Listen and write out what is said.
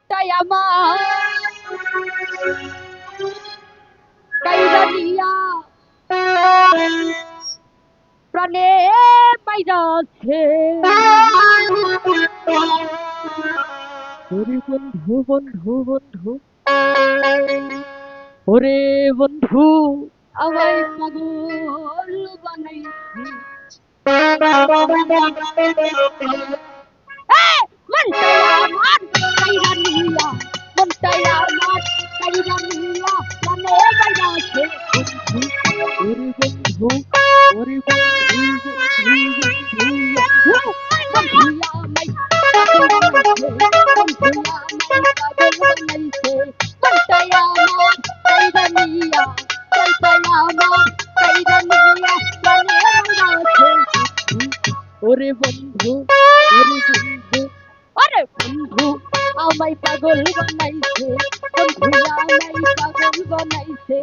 তাই আমার কাইরা নিয়া প্রাণে বাইরাছে ওরে বন্ধু বন্ধু বন্ধু ওরে বন্ধু আমায় পাগল বানাইছে মনটাই আমার কাইরা নিয়া মনটাই আমার কাইরা নিয়া প্রাণে বাইরাছে ওরে বন্ধু ওরে বন্ধু বন্ধু বন্ধু বন্ধু আমায় পাগল বানাইছে বন্ধু আমায় পাগল বানাইছে মনটাই আমার কাইরা নিয়া মনটাই আমার কাইরা নিয়া প্রাণে বাইরাছে ওরে বন্ধু ওরে বন্ধু ওরে বন্ধু আমায় পাগল বানাইছে বন্ধু আমায় পাগল বানাইছে